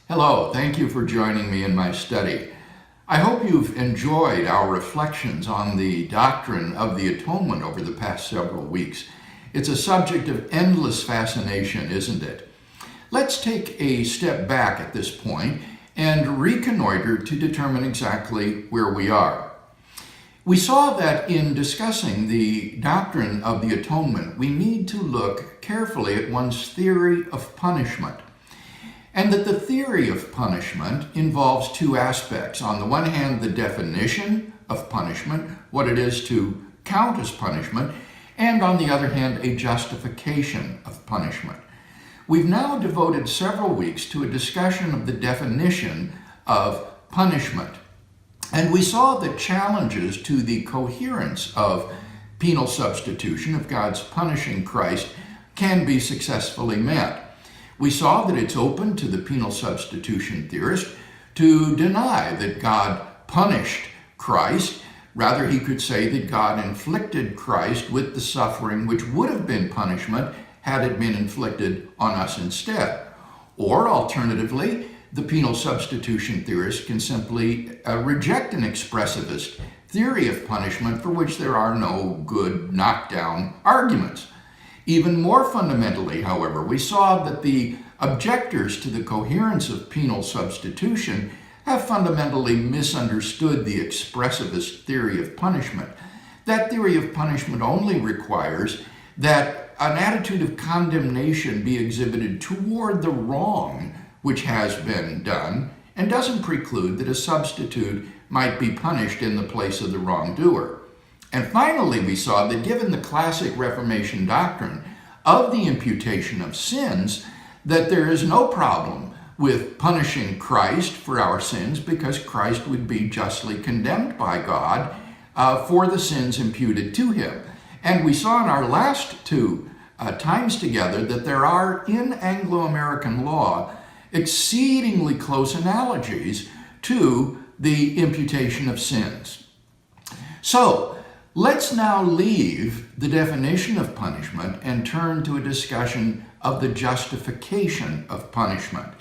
Hello, thank you for joining me in my study. I hope you've enjoyed our reflections on the doctrine of the atonement over the past several weeks. It's a subject of endless fascination, isn't it? Let's take a step back at this point and reconnoiter to determine exactly where we are. We saw that in discussing the doctrine of the atonement, we need to look carefully at one's theory of punishment. And that the theory of punishment involves two aspects. On the one hand, the definition of punishment, what it is to count as punishment, and on the other hand, a justification of punishment. We've now devoted several weeks to a discussion of the definition of punishment. And we saw that challenges to the coherence of penal substitution, of God's punishing Christ, can be successfully met. We saw that it's open to the penal substitution theorist to deny that God punished Christ. Rather, he could say that God inflicted Christ with the suffering which would have been punishment had it been inflicted on us instead. Or alternatively, the penal substitution theorist can simply reject an expressivist theory of punishment for which there are no good knockdown arguments. Even more fundamentally, however, we saw that the objectors to the coherence of penal substitution have fundamentally misunderstood the expressivist theory of punishment. That theory of punishment only requires that an attitude of condemnation be exhibited toward the wrong which has been done, and doesn't preclude that a substitute might be punished in the place of the wrongdoer. And finally, we saw that given the classic Reformation doctrine of the imputation of sins, that there is no problem with punishing Christ for our sins because Christ would be justly condemned by God for the sins imputed to him. And we saw in our last two times together that there are in Anglo-American law exceedingly close analogies to the imputation of sins. So, let's now leave the definition of punishment and turn to a discussion of the justification of punishment.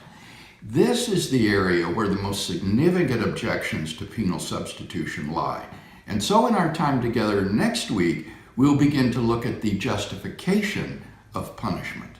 This is the area where the most significant objections to penal substitution lie. And so in our time together next week, we'll begin to look at the justification of punishment.